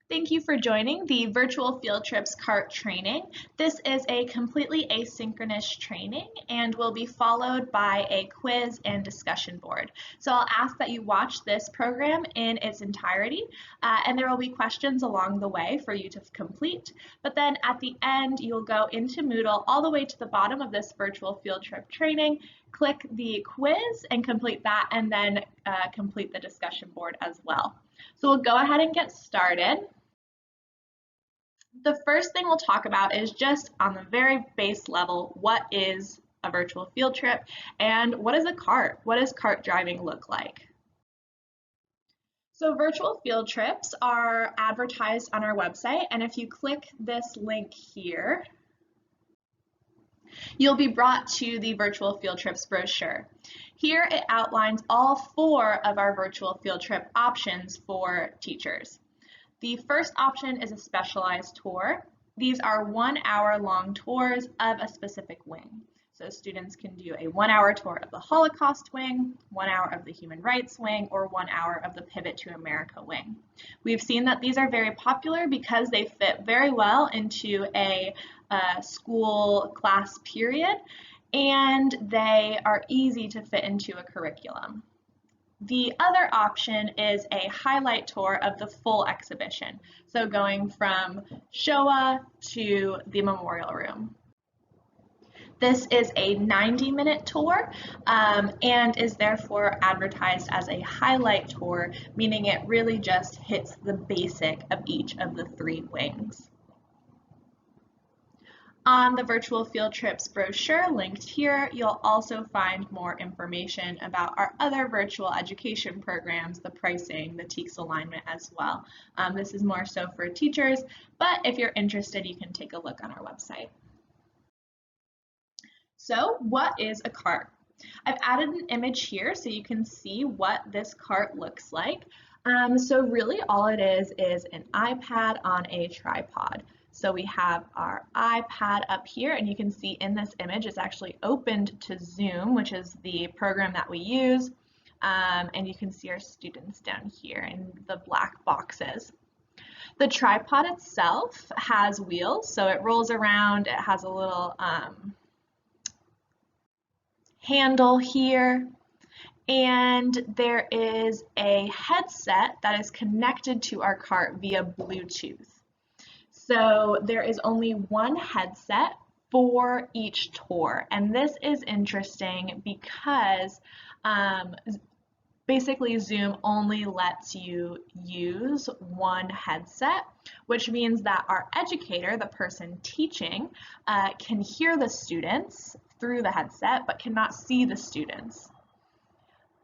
Thank you for joining the Virtual Field Trips CART training. This is a completely asynchronous training and will be followed by a quiz and discussion board. So I'll ask that you watch this program in its entirety, and there will be questions along the way for you to complete. But then at the end, you'll go into Moodle all the way to the bottom of this Virtual Field Trip training, click the quiz and complete that, and then complete the discussion board as well. So we'll go ahead and get started. The first thing we'll talk about is just on the very base level, what is a virtual field trip and what is a CART? What does CART driving look like? So virtual field trips are advertised on our website, and if you click this link here, you'll be brought to the virtual field trips brochure. Here it outlines all 4 of our virtual field trip options for teachers. The first option is a specialized tour. These are 1-hour long tours of a specific wing. So students can do a 1-hour tour of the Holocaust wing, 1 hour of the Human Rights wing, or 1 hour of the Pivot to America wing. We've seen that these are very popular because they fit very well into a school class period, and they are easy to fit into a curriculum. The other option is a highlight tour of the full exhibition, so going from Shoah to the Memorial Room. This is a 90-minute tour and is therefore advertised as a highlight tour, meaning it really just hits the basic of each of the 3 wings. On the Virtual Field Trips brochure linked here, you'll also find more information about our other virtual education programs, the pricing, the TEKS alignment as well. This is more so for teachers, but if you're interested, you can take a look on our website. So what is a CART? I've added an image here so you can see what this CART looks like. So really all it is an iPad on a tripod. So we have our iPad up here, and you can see in this image it's actually opened to Zoom, which is the program that we use. And you can see our students down here in the black boxes. The tripod itself has wheels, so it rolls around. It has a little handle here. And there is a headset that is connected to our CART via Bluetooth. So there is only one headset for each tour, and this is interesting because basically Zoom only lets you use one headset, which means that our educator, the person teaching, can hear the students through the headset but cannot see the students.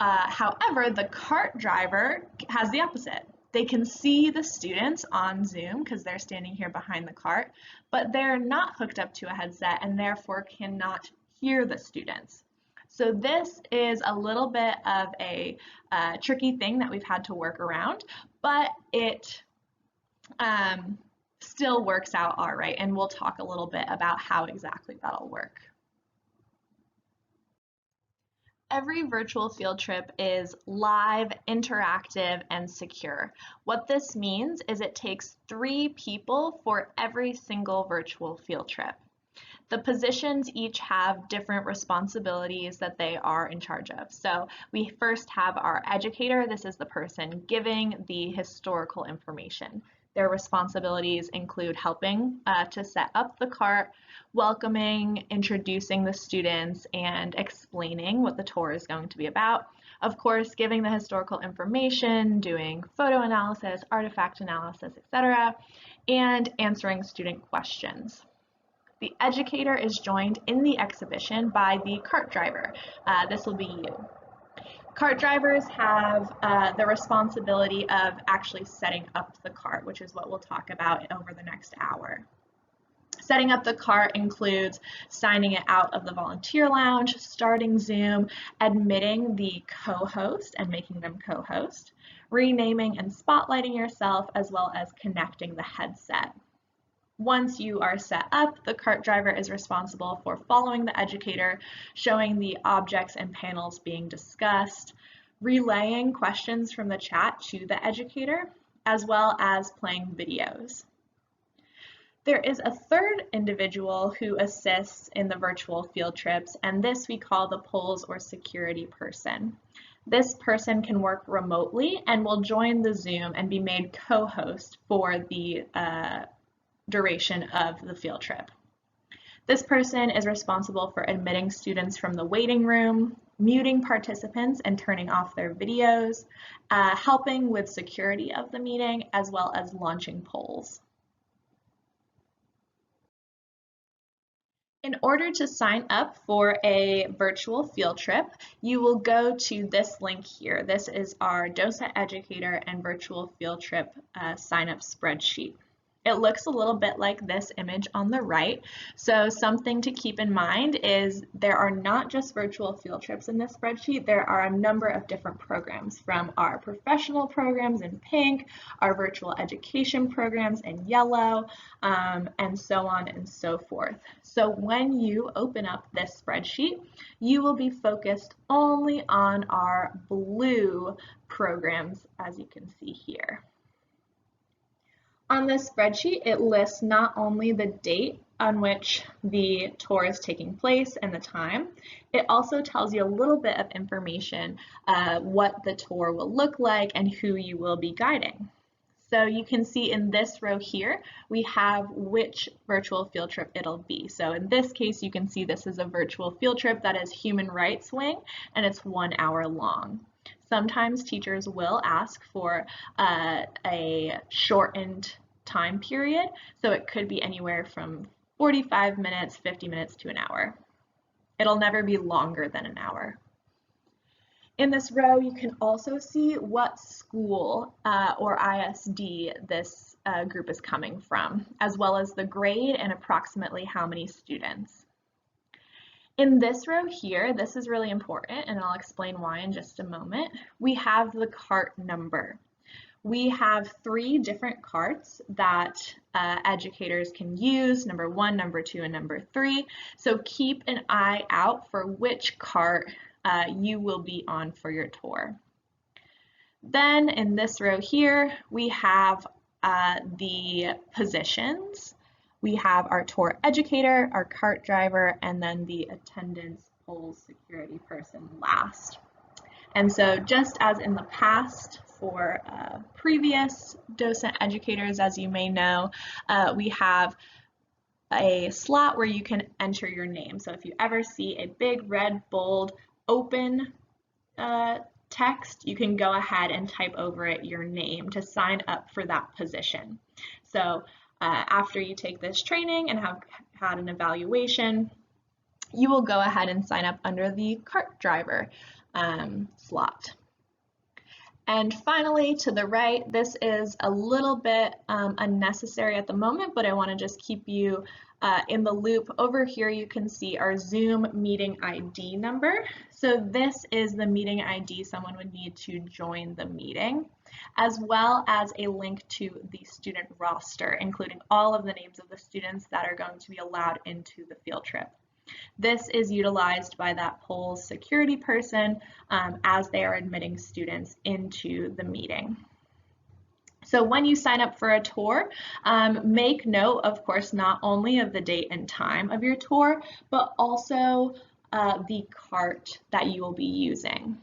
However, the CART driver has the opposite. They can see the students on Zoom because they're standing here behind the CART, but they're not hooked up to a headset and therefore cannot hear the students. So this is a little bit of a tricky thing that we've had to work around, but it still works out all right, and we'll talk a little bit about how exactly that'll work. Every virtual field trip is live, interactive, and secure. What this means is it takes 3 people for every single virtual field trip. The positions each have different responsibilities that they are in charge of. So we first have our educator. This is the person giving the historical information. Their responsibilities include helping to set up the CART, welcoming, introducing the students, and explaining what the tour is going to be about. Of course, giving the historical information, doing photo analysis, artifact analysis, etc., and answering student questions. The educator is joined in the exhibition by the CART driver. This will be you. CART drivers have the responsibility of actually setting up the CART, which is what we'll talk about over the next hour. Setting up the CART includes signing it out of the volunteer lounge, starting Zoom, admitting the co-host and making them co-host, renaming and spotlighting yourself, as well as connecting the headset. Once you are set up, the CART driver is responsible for following the educator, showing the objects and panels being discussed, relaying questions from the chat to the educator, as well as playing videos. There is a third individual who assists in the virtual field trips, and this we call the POLS or security person. This person can work remotely and will join the Zoom and be made co-host for the duration of the field trip. This person is responsible for admitting students from the waiting room, muting participants and turning off their videos, helping with security of the meeting, as well as launching polls. In order to sign up for a virtual field trip, you will go to this link here. This is our Docent Educator and Virtual Field Trip sign up spreadsheet. It looks a little bit like this image on the right. So something to keep in mind is there are not just virtual field trips in this spreadsheet. There are a number of different programs, from our professional programs in pink, our virtual education programs in yellow, and so on and so forth. So when you open up this spreadsheet, you will be focused only on our blue programs, as you can see here. On this spreadsheet, it lists not only the date on which the tour is taking place and the time, it also tells you a little bit of information, what the tour will look like and who you will be guiding. So you can see in this row here, we have which virtual field trip it'll be. So in this case, you can see this is a virtual field trip that is Human Rights Wing, and it's 1 hour long. Sometimes teachers will ask for a shortened time period, so it could be anywhere from 45 minutes, 50 minutes to an hour. It'll never be longer than an hour. In this row, you can also see what school or ISD this group is coming from, as well as the grade and approximately how many students. In this row here, this is really important, and I'll explain why in just a moment. We have the cart number. We have 3 different carts that educators can use, number 1, number 2, and number 3. So keep an eye out for which cart you will be on for your tour. Then in this row here, we have the positions. We have our tour educator, our cart driver, and then the attendance POLS security person last. And so just as in the past for previous docent educators, as you may know, we have a slot where you can enter your name. So if you ever see a big red bold open text, you can go ahead and type over it your name to sign up for that position. So after you take this training and have had an evaluation, you will go ahead and sign up under the cart driver slot. And finally, to the right, this is a little bit unnecessary at the moment, but I want to just keep you in the loop. Over here, you can see our Zoom meeting ID number. So this is the meeting ID someone would need to join the meeting, as well as a link to the student roster, including all of the names of the students that are going to be allowed into the field trip. This is utilized by that POLS security person as they are admitting students into the meeting. So when you sign up for a tour, make note, of course, not only of the date and time of your tour, but also the cart that you will be using.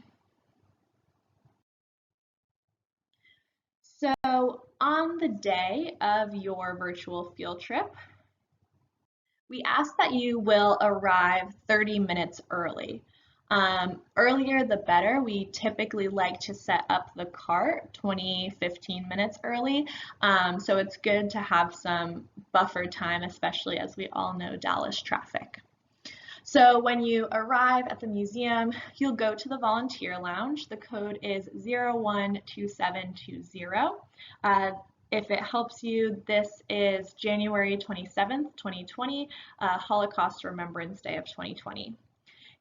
So on the day of your virtual field trip, we ask that you will arrive 30 minutes early. Earlier the better. We typically like to set up the cart 15 minutes early. So it's good to have some buffer time, especially as we all know Dallas traffic. So when you arrive at the museum, you'll go to the volunteer lounge. The code is 012720. If it helps you, this is January 27th, 2020, Holocaust Remembrance Day of 2020.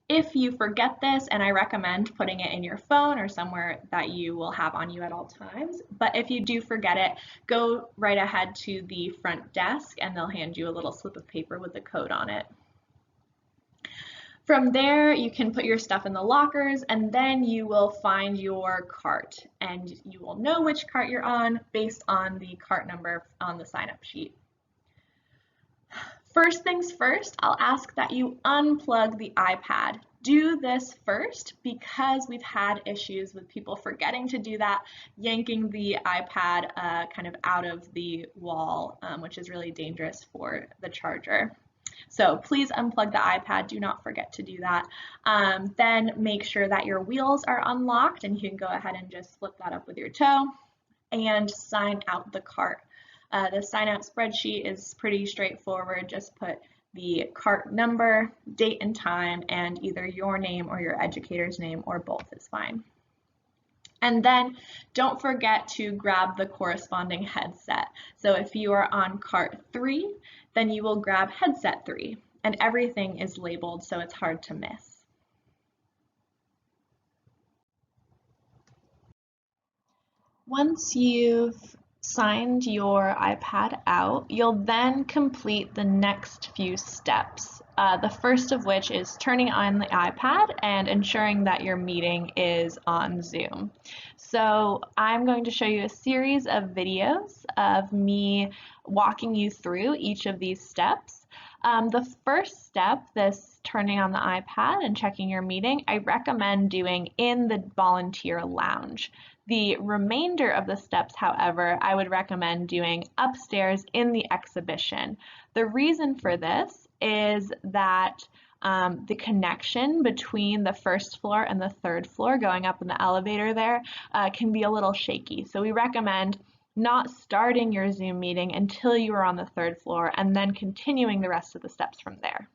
If you forget this, and I recommend putting it in your phone or somewhere that you will have on you at all times, but if you do forget it, go right ahead to the front desk and they'll hand you a little slip of paper with the code on it. From there, you can put your stuff in the lockers and then you will find your cart and you will know which cart you're on based on the cart number on the sign-up sheet. First things first, I'll ask that you unplug the iPad. Do this first because we've had issues with people forgetting to do that, yanking the iPad kind of out of the wall, which is really dangerous for the charger. So please unplug the iPad, do not forget to do that. Then make sure that your wheels are unlocked and you can go ahead and just flip that up with your toe and sign out the cart. The sign out spreadsheet is pretty straightforward. Just put the cart number, date and time, and either your name or your educator's name or both is fine. And then don't forget to grab the corresponding headset. So if you are on cart 3, then you will grab headset 3, and everything is labeled so it's hard to miss. Once you've signed your iPad out, you'll then complete the next few steps. The first of which is turning on the iPad and ensuring that your meeting is on Zoom. So I'm going to show you a series of videos of me walking you through each of these steps. The first step, this turning on the iPad and checking your meeting, I recommend doing in the volunteer lounge. The remainder of the steps, however, I would recommend doing upstairs in the exhibition. The reason for this is that the connection between the first floor and the third floor going up in the elevator there can be a little shaky. So we recommend not starting your Zoom meeting until you are on the third floor and then continuing the rest of the steps from there.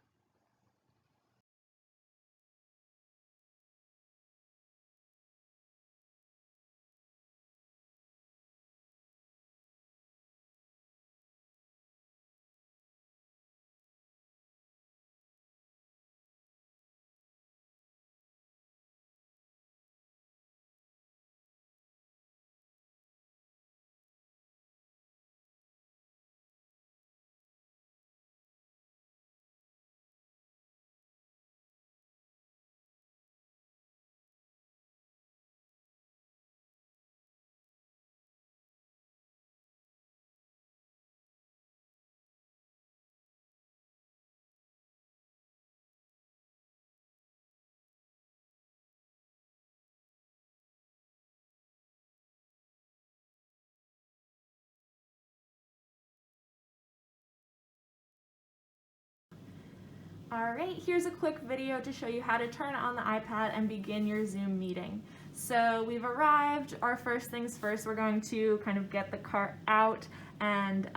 Alright, here's a quick video to show you how to turn on the iPad and begin your Zoom meeting. So we've arrived. Our first things first, we're going to kind of get the cart out and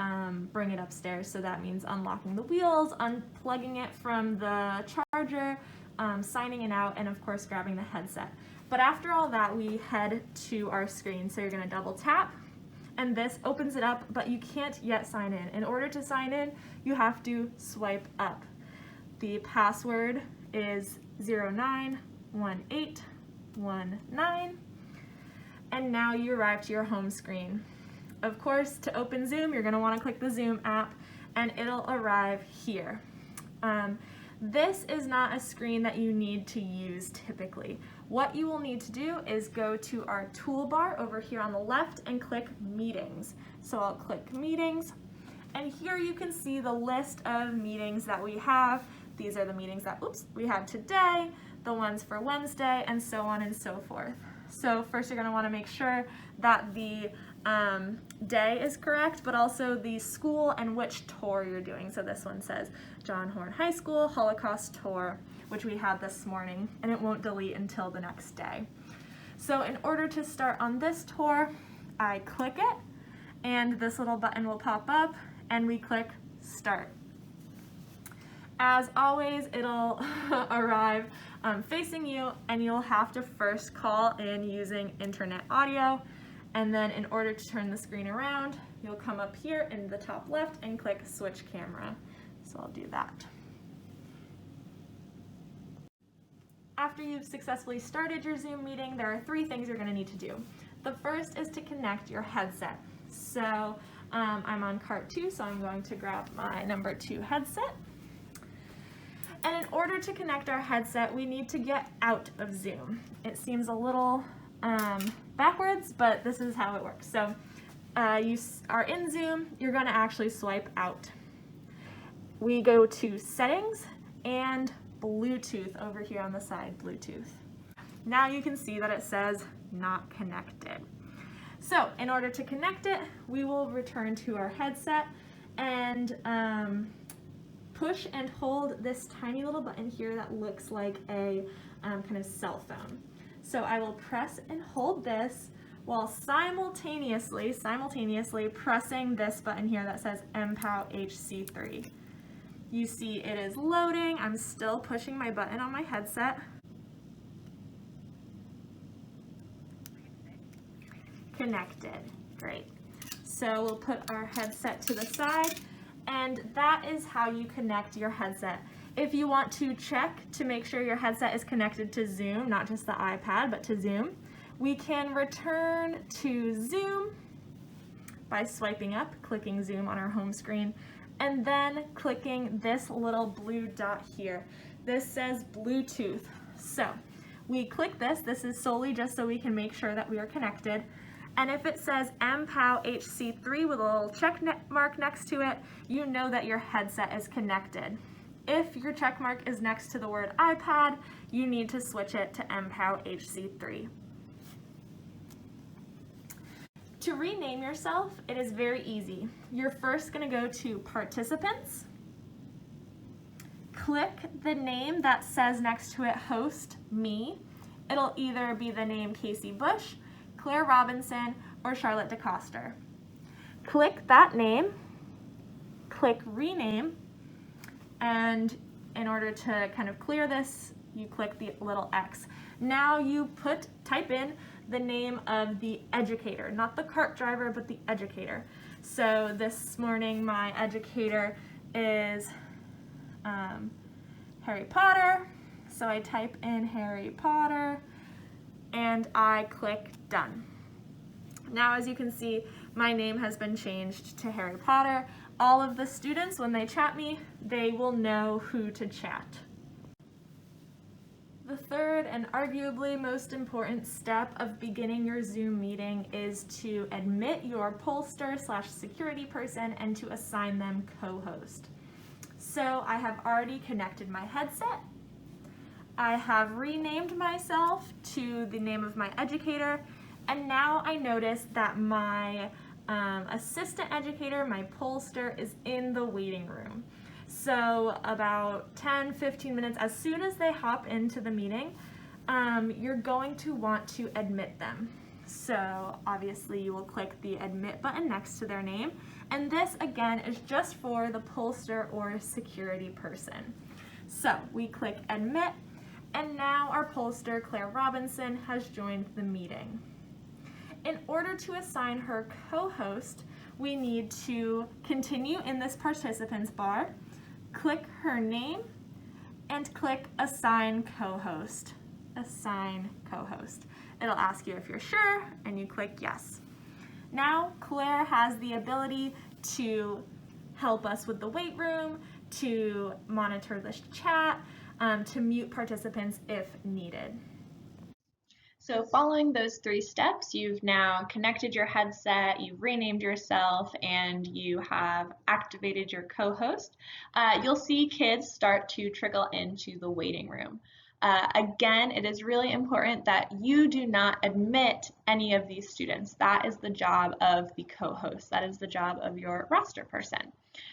bring it upstairs. So that means unlocking the wheels, unplugging it from the charger, signing it out, and of course grabbing the headset. But after all that, we head to our screen. So you're going to double tap and this opens it up, but you can't yet sign in. In order to sign in, you have to swipe up. The password is 091819, and now you arrive to your home screen. Of course, to open Zoom, you're going to want to click the Zoom app, and it'll arrive here. This is not a screen that you need to use typically. What you will need to do is go to our toolbar over here on the left and click Meetings. So I'll click Meetings, and here you can see the list of meetings that we have. These are the meetings that we have today, the ones for Wednesday, and so on and so forth. So first you're going to want to make sure that the day is correct, but also the school and which tour you're doing. So this one says John Horn High School Holocaust Tour, which we had this morning, and it won't delete until the next day. So in order to start on this tour, I click it, and this little button will pop up, and we click Start. As always, it'll arrive facing you, and you'll have to first call in using internet audio, and then in order to turn the screen around, you'll come up here in the top left and click Switch Camera. So I'll do that. After you've successfully started your Zoom meeting, there are 3 things you're going to need to do. The first is to connect your headset. So I'm on cart 2, so I'm going to grab my number 2 headset. And in order to connect our headset, we need to get out of Zoom. It seems a little backwards, but this is how it works. So you are in Zoom, you're going to actually swipe out. We go to Settings and Bluetooth over here on the side, Bluetooth. Now you can see that it says not connected. So in order to connect it, we will return to our headset and push and hold this tiny little button here that looks like a kind of cell phone. So I will press and hold this while simultaneously pressing this button here that says MPOW HC3. You see it is loading. I'm still pushing my button on my headset. Connected. Great. So we'll put our headset to the side, and that is how you connect your headset. If you want to check to make sure your headset is connected to Zoom, not just the iPad, but to Zoom, we can return to Zoom by swiping up, clicking Zoom on our home screen, and then clicking this little blue dot here. This says Bluetooth. So we click this. This is solely just so we can make sure that we are connected. And if it says MPOW HC3 with a little check mark next to it, you know that your headset is connected. If your check mark is next to the word iPad, you need to switch it to MPOW HC3. To rename yourself, it is very easy. You're first going to go to Participants, click the name that says next to it Host Me. It'll either be the name Casey Bush, Claire Robinson, or Charlotte DeCoster. Click that name, click Rename, and in order to kind of clear this, you click the little X. Now you type in the name of the educator, not the cart driver, but the educator. So this morning my educator is Harry Potter. So I type in Harry Potter and I click Done. Now as you can see, my name has been changed to Harry Potter. All of the students, when they chat me, they will know who to chat. The third and arguably most important step of beginning your Zoom meeting is to admit your pollster/security person and to assign them co-host. So I have already connected my headset. I have renamed myself to the name of my educator, and now I notice that my assistant educator, my pollster, is in the waiting room. So about 10-15 minutes, as soon as they hop into the meeting, you're going to want to admit them. So obviously you will click the admit button next to their name, and this again is just for the pollster or security person. So we click admit, and now our pollster, Claire Robinson, has joined the meeting. In order to assign her co-host, we need to continue in this participants bar, click her name, and click assign co-host. Assign co-host. It'll ask you if you're sure, and you click yes. Now Claire has the ability to help us with the wait room, to monitor the chat, to mute participants if needed. So following those 3 steps, you've now connected your headset, you've renamed yourself, and you have activated your co-host. You'll see kids start to trickle into the waiting room. Again, it is really important that you do not admit any of these students. That is the job of the co-host. That is the job of your roster person.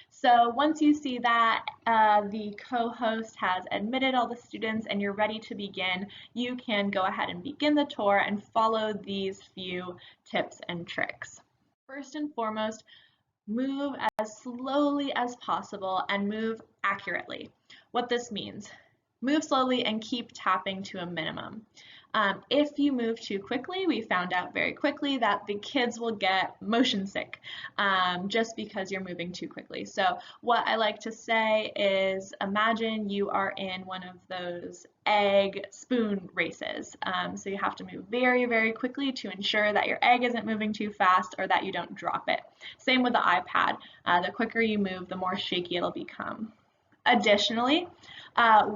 So once you see that the co-host has admitted all the students and you're ready to begin, you can go ahead and begin the tour and follow these few tips and tricks. First and foremost, move as slowly as possible and move accurately. What this means: move slowly and keep tapping to a minimum. If you move too quickly, we found out very quickly that the kids will get motion sick just because you're moving too quickly. So what I like to say is, imagine you are in one of those egg spoon races. So you have to move very, very quickly to ensure that your egg isn't moving too fast or that you don't drop it. Same with the iPad. The quicker you move, the more shaky it'll become. Additionally,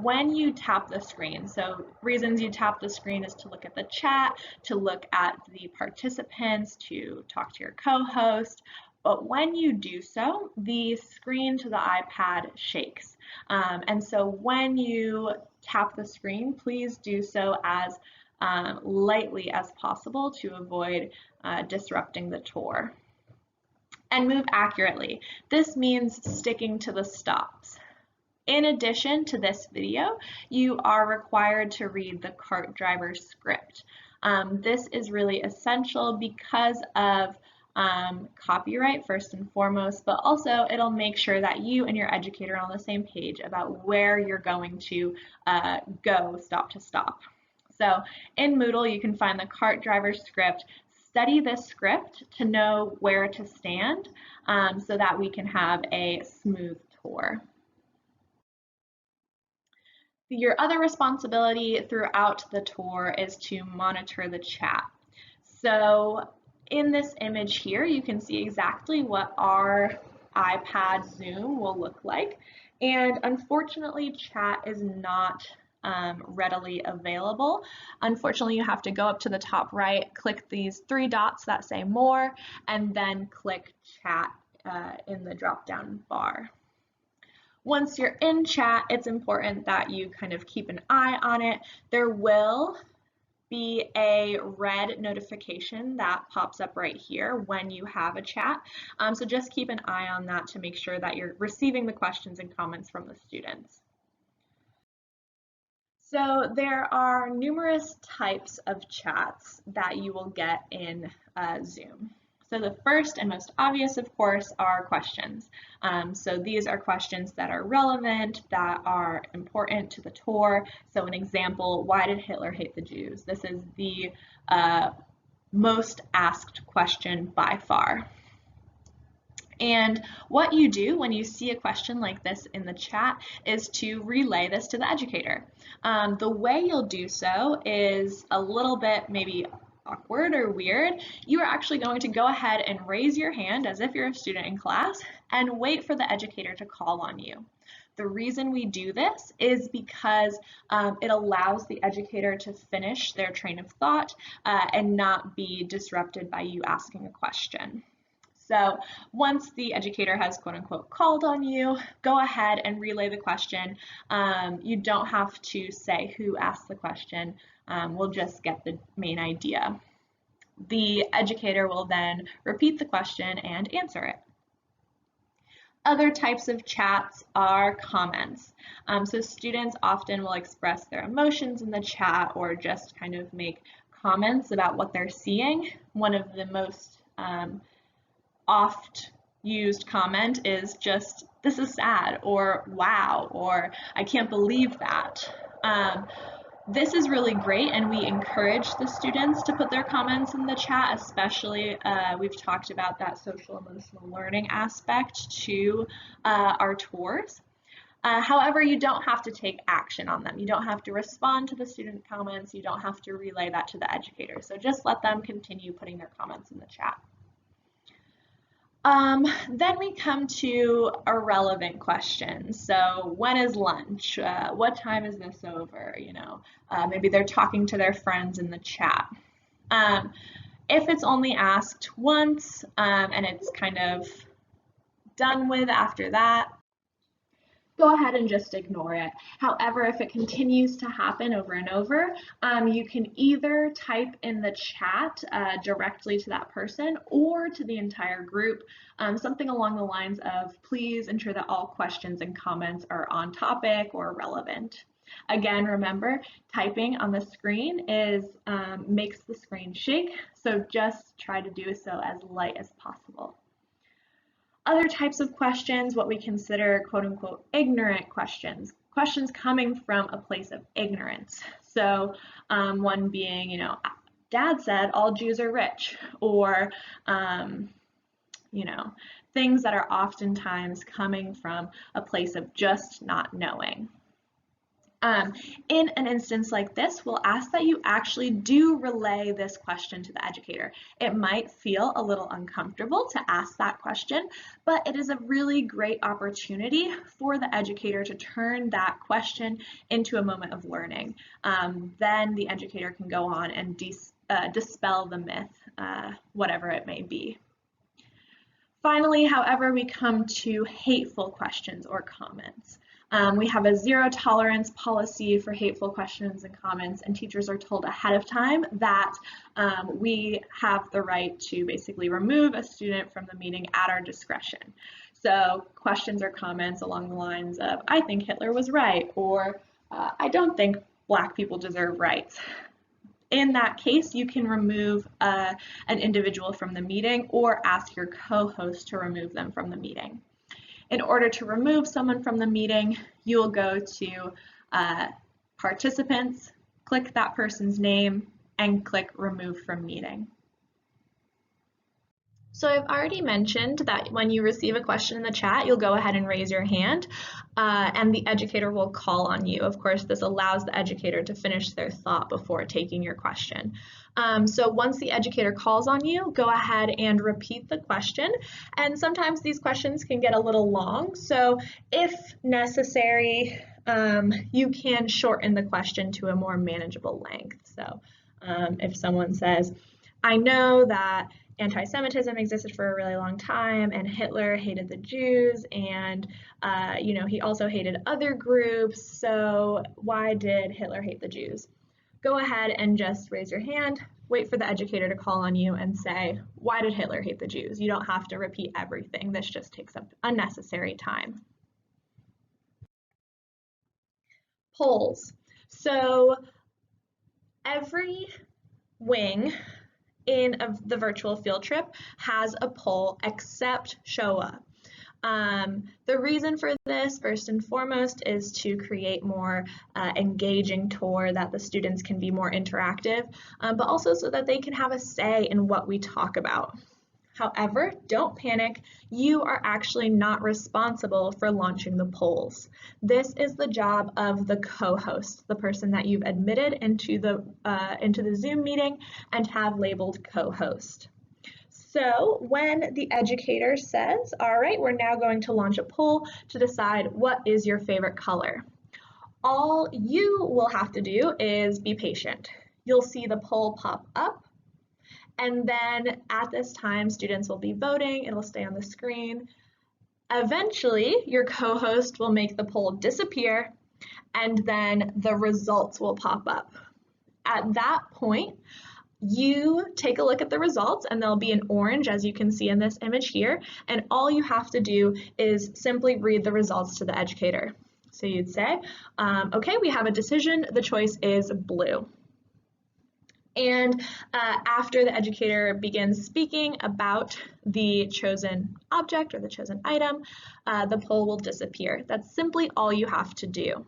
when you tap the screen, so reasons you tap the screen is to look at the chat, to look at the participants, to talk to your co-host, but when you do so, the screen to the iPad shakes. And so when you tap the screen, please do so as lightly as possible to avoid disrupting the tour. And move accurately. This means sticking to the stops. In addition to this video, you are required to read the cart driver script. This is really essential because of copyright first and foremost, but also it'll make sure that you and your educator are on the same page about where you're going to go stop to stop. So in Moodle, you can find the cart driver script. Study this script to know where to stand so that we can have a smooth tour. Your other responsibility throughout the tour is to monitor the chat. So in this image here, you can see exactly what our iPad Zoom will look like. And unfortunately, chat is not readily available. Unfortunately, you have to go up to the top right, click these 3 dots that say more, and then click chat in the drop-down bar. Once you're in chat, it's important that you kind of keep an eye on it. There will be a red notification that pops up right here when you have a chat. So just keep an eye on that to make sure that you're receiving the questions and comments from the students. So there are numerous types of chats that you will get in Zoom. So the first and most obvious, of course, are questions. So these are questions that are relevant, that are important to the tour. So an example, why did Hitler hate the Jews? This is the most asked question by far. And what you do when you see a question like this in the chat is to relay this to the educator. The way you'll do so is a little bit maybe awkward or weird. You are actually going to go ahead and raise your hand as if you're a student in class and wait for the educator to call on you. The reason we do this is because it allows the educator to finish their train of thought and not be disrupted by you asking a question. So once the educator has quote unquote called on you, go ahead and relay the question. You don't have to say who asked the question. We'll just get the main idea. The educator will then repeat the question and answer it. Other types of chats are comments. So students often will express their emotions in the chat or just kind of make comments about what they're seeing. One of the most oft used comment is just, this is sad, or wow, or I can't believe that. This is really great, and we encourage the students to put their comments in the chat, especially we've talked about that social emotional learning aspect to our tours. However, you don't have to take action on them. You don't have to respond to the student comments. You don't have to relay that to the educator. So just let them continue putting their comments in the chat. Then we come to irrelevant questions. So when is lunch? What time is this over? You know, maybe they're talking to their friends in the chat. If it's only asked once and it's kind of done with after that, go ahead and just ignore it. However, if it continues to happen over and over, you can either type in the chat directly to that person or to the entire group, something along the lines of, please ensure that all questions and comments are on topic or relevant. Again, remember, typing on the screen makes the screen shake, so just try to do so as light as possible. Other types of questions, what we consider quote unquote ignorant questions, questions coming from a place of ignorance. So one being, you know, Dad said all Jews are rich, or, you know, things that are oftentimes coming from a place of just not knowing. In an instance like this, we'll ask that you actually do relay this question to the educator. It might feel a little uncomfortable to ask that question, but it is a really great opportunity for the educator to turn that question into a moment of learning. Then the educator can go on and dispel the myth, whatever it may be. Finally, however, we come to hateful questions or comments. We have a zero tolerance policy for hateful questions and comments, and teachers are told ahead of time that we have the right to basically remove a student from the meeting at our discretion. So questions or comments along the lines of, I think Hitler was right, or I don't think Black people deserve rights. In that case, you can remove an individual from the meeting or ask your co-host to remove them from the meeting. In order to remove someone from the meeting, you will go to participants, click that person's name, and click remove from meeting. So I've already mentioned that when you receive a question in the chat, you'll go ahead and raise your hand and the educator will call on you. Of course, this allows the educator to finish their thought before taking your question. So once the educator calls on you, go ahead and repeat the question. And sometimes these questions can get a little long. So if necessary, you can shorten the question to a more manageable length. So if someone says, I know that anti-Semitism existed for a really long time, and Hitler hated the Jews, and he also hated other groups, so why did Hitler hate the Jews? Go ahead and just raise your hand, wait for the educator to call on you and say, why did Hitler hate the Jews? You don't have to repeat everything. This just takes up unnecessary time. Polls. So every wing in the virtual field trip has a poll except Showa. The reason for this, first and foremost, is to create more engaging tour that the students can be more interactive, but also so that they can have a say in what we talk about. However, don't panic. You are actually not responsible for launching the polls. This is the job of the co-host, the person that you've admitted into the Zoom meeting and have labeled co-host. So when the educator says, all right, we're now going to launch a poll to decide what is your favorite color. All you will have to do is be patient. You'll see the poll pop up. And then at this time, students will be voting. It'll stay on the screen. Eventually, your co-host will make the poll disappear, and then the results will pop up. At that point, you take a look at the results, and they'll be in orange, as you can see in this image here, and all you have to do is simply read the results to the educator. So you'd say, okay, we have a decision. The choice is blue. And after the educator begins speaking about the chosen object or the chosen item, the poll will disappear. That's simply all you have to do.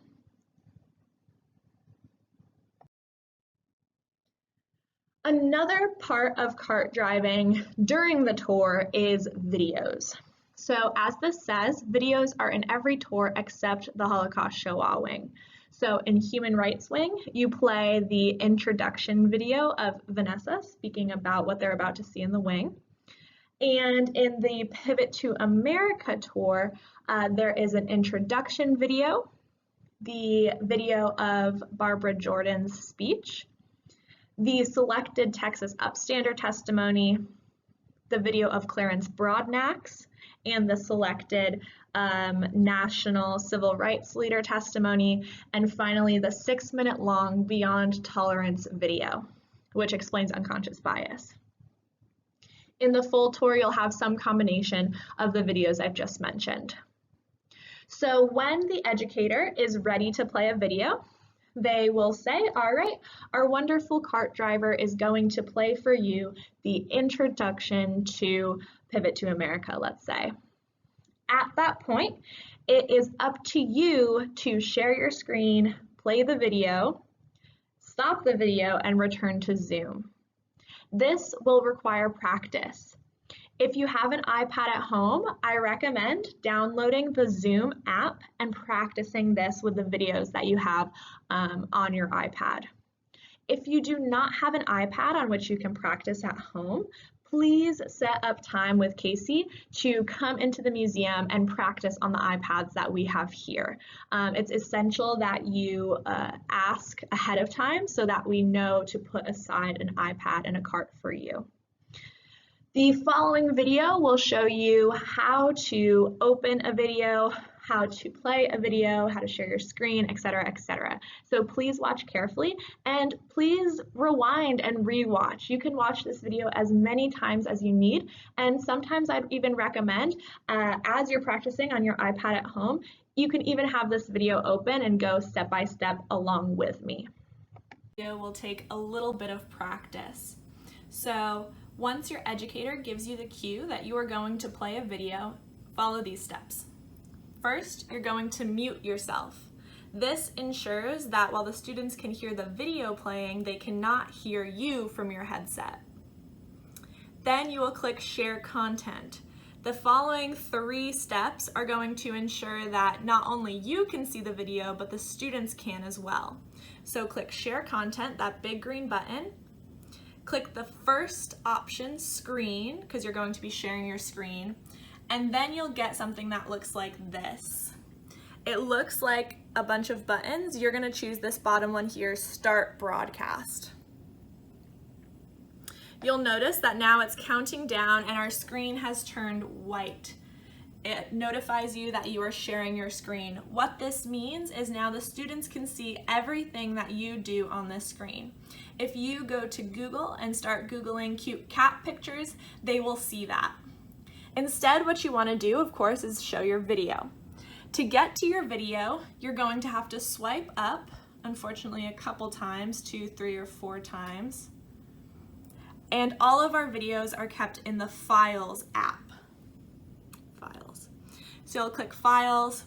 Another part of cart driving during the tour is videos. So as this says, videos are in every tour except the Holocaust Showa wing. So in Human Rights Wing, you play the introduction video of Vanessa speaking about what they're about to see in the wing. And in the Pivot to America tour, there is an introduction video, the video of Barbara Jordan's speech, the selected Texas Upstander testimony, the video of Clarence Broadnax, and the selected National Civil Rights Leader testimony, and finally the 6-minute long Beyond Tolerance video, which explains unconscious bias. In the full tour, you'll have some combination of the videos I've just mentioned. So when the educator is ready to play a video, they will say, all right, our wonderful cart driver is going to play for you the introduction to Pivot to America, let's say. At that point, it is up to you to share your screen, play the video, stop the video, and return to Zoom. This will require practice. If you have an iPad at home, I recommend downloading the Zoom app and practicing this with the videos that you have on your iPad. If you do not have an iPad on which you can practice at home, please set up time with Casey to come into the museum and practice on the iPads that we have here. It's essential that you ask ahead of time so that we know to put aside an iPad in a cart for you. The following video will show you how to open a video, how to play a video, how to share your screen, etc., etc. So please watch carefully and please rewind and rewatch. You can watch this video as many times as you need, and sometimes I'd even recommend as you're practicing on your iPad at home, you can even have this video open and go step by step along with me. Video will take a little bit of practice. So once your educator gives you the cue that you are going to play a video, follow these steps. First, you're going to mute yourself. This ensures that while the students can hear the video playing, they cannot hear you from your headset. Then you will click Share Content. The following 3 steps are going to ensure that not only you can see the video, but the students can as well. So click Share Content, that big green button. Click the first option, Screen, because you're going to be sharing your screen, and then you'll get something that looks like this. It looks like a bunch of buttons. You're going to choose this bottom one here, Start Broadcast. You'll notice that now it's counting down and our screen has turned white. It notifies you that you are sharing your screen. What this means is now the students can see everything that you do on this screen. If you go to Google and start Googling cute cat pictures, they will see that. Instead, what you want to do, of course, is show your video. To get to your video, you're going to have to swipe up, unfortunately a couple times, 2, 3, or 4 times. And all of our videos are kept in the Files app. Files. So you'll click Files,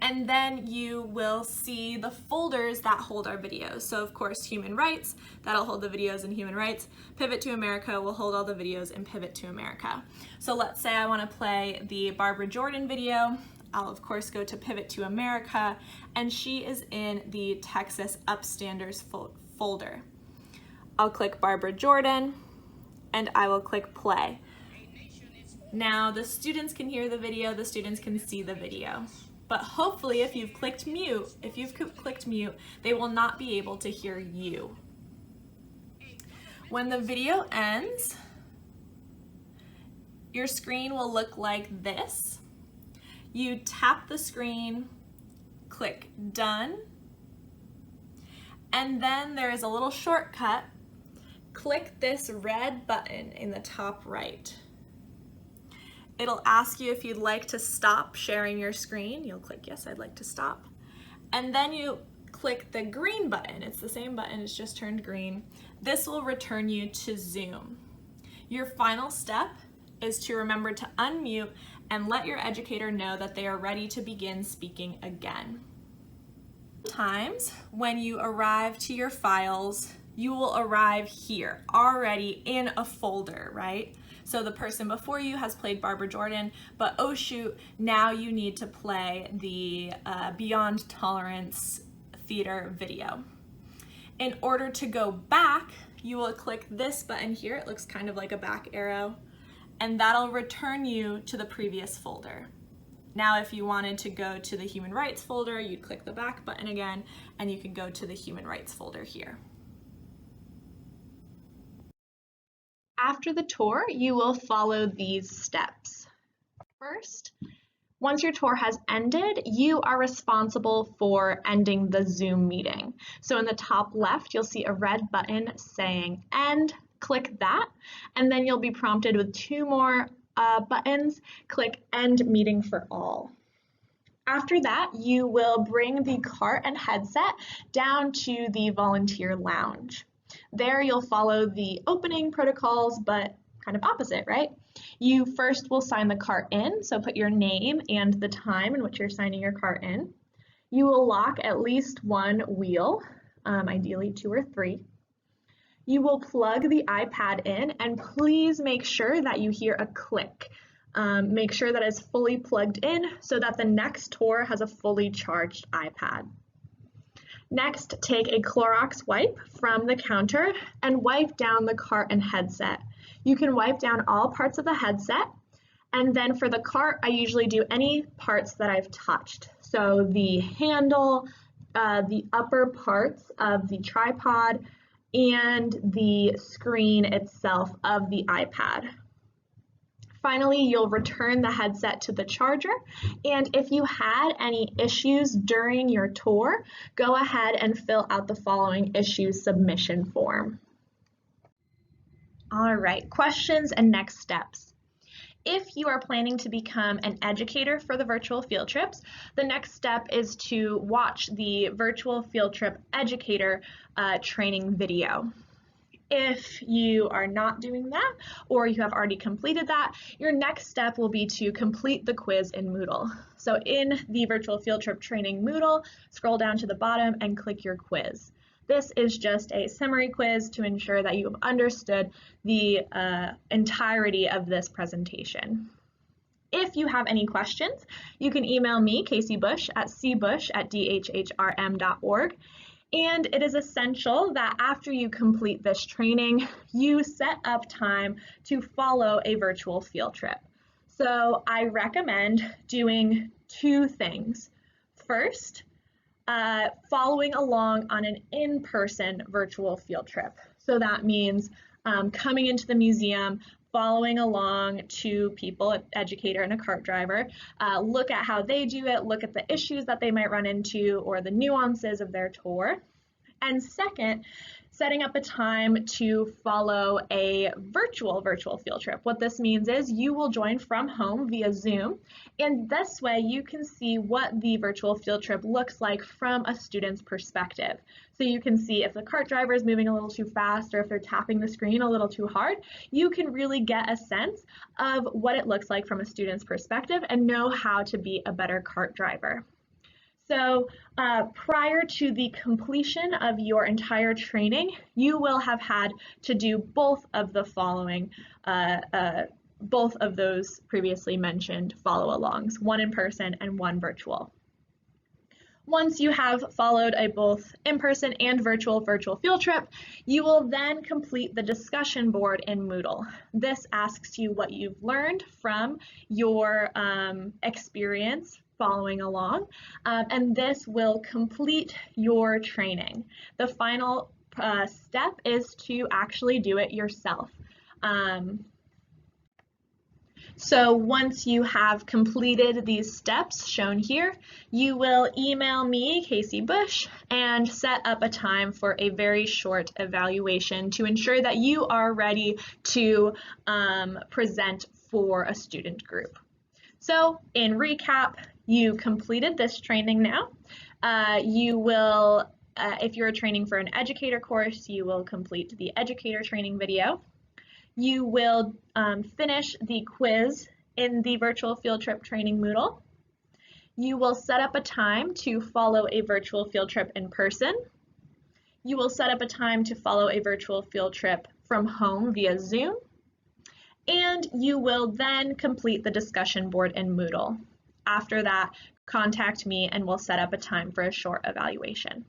and then you will see the folders that hold our videos. So of course, Human Rights, that'll hold the videos in Human Rights. Pivot to America will hold all the videos in Pivot to America. So let's say I want to play the Barbara Jordan video. I'll of course go to Pivot to America, and she is in the Texas Upstanders folder. I'll click Barbara Jordan, and I will click play. Now the students can hear the video, the students can see the video. But hopefully if you've clicked mute, they will not be able to hear you. When the video ends, your screen will look like this. You tap the screen, click Done, and then there is a little shortcut. Click this red button in the top right. It'll ask you if you'd like to stop sharing your screen. You'll click yes, I'd like to stop. And then you click the green button. It's the same button, it's just turned green. This will return you to Zoom. Your final step is to remember to unmute and let your educator know that they are ready to begin speaking again. Sometimes when you arrive to your files, you will arrive here already in a folder, right? So the person before you has played Barbara Jordan, but oh shoot, now you need to play the Beyond Tolerance theater video. In order to go back, you will click this button here. It looks kind of like a back arrow, and that'll return you to the previous folder. Now, if you wanted to go to the Human Rights folder, you'd click the back button again, and you could go to the Human Rights folder here. After the tour, you will follow these steps. First, once your tour has ended, you are responsible for ending the Zoom meeting. So in the top left, you'll see a red button saying End. Click that, and then you'll be prompted with 2 more buttons. Click End Meeting for All. After that, you will bring the cart and headset down to the volunteer lounge. There you'll follow the opening protocols, but kind of opposite, right? You first will sign the cart in, so put your name and the time in which you're signing your cart in. You will lock at least 1 wheel, ideally 2 or 3. You will plug the iPad in and please make sure that you hear a click. Make sure that it's fully plugged in so that the next tour has a fully charged iPad. Next, take a Clorox wipe from the counter and wipe down the cart and headset. You can wipe down all parts of the headset, and then for the cart, I usually do any parts that I've touched. So the handle, the upper parts of the tripod, and the screen itself of the iPad. Finally, you'll return the headset to the charger, and if you had any issues during your tour, go ahead and fill out the following issue submission form. All right, questions and next steps. If you are planning to become an educator for the virtual field trips, the next step is to watch the virtual field trip educator training video. If you are not doing that, or you have already completed that, your next step will be to complete the quiz in Moodle. So in the virtual field trip training Moodle, scroll down to the bottom and click your quiz. This is just a summary quiz to ensure that you have understood the entirety of this presentation. If you have any questions, you can email me, Casey Bush, at cbush@dhhrm.org. And it is essential that after you complete this training, you set up time to follow a virtual field trip. So I recommend doing two things. First, following along on an in-person virtual field trip. So that means coming into the museum, following along two people, an educator and a cart driver, look at how they do it, look at the issues that they might run into or the nuances of their tour. And second, setting up a time to follow a virtual field trip. What this means is you will join from home via Zoom, and this way you can see what the virtual field trip looks like from a student's perspective. So you can see if the cart driver is moving a little too fast or if they're tapping the screen a little too hard. You can really get a sense of what it looks like from a student's perspective and know how to be a better cart driver. So prior to the completion of your entire training, you will have had to do both of the following, both of those previously mentioned follow-alongs, one in person and one virtual. Once you have followed a both in-person and virtual field trip, you will then complete the discussion board in Moodle. This asks you what you've learned from your experience following along, and this will complete your training. The final step is to actually do it yourself. So once you have completed these steps shown here, you will email me, Casey Bush, and set up a time for a very short evaluation to ensure that you are ready to present for a student group. So in recap, you completed this training now. You will, if you're training for an educator course, you will complete the educator training video. You will finish the quiz in the virtual field trip training Moodle. You will set up a time to follow a virtual field trip in person. You will set up a time to follow a virtual field trip from home via Zoom. And you will then complete the discussion board in Moodle. After that, contact me and we'll set up a time for a short evaluation.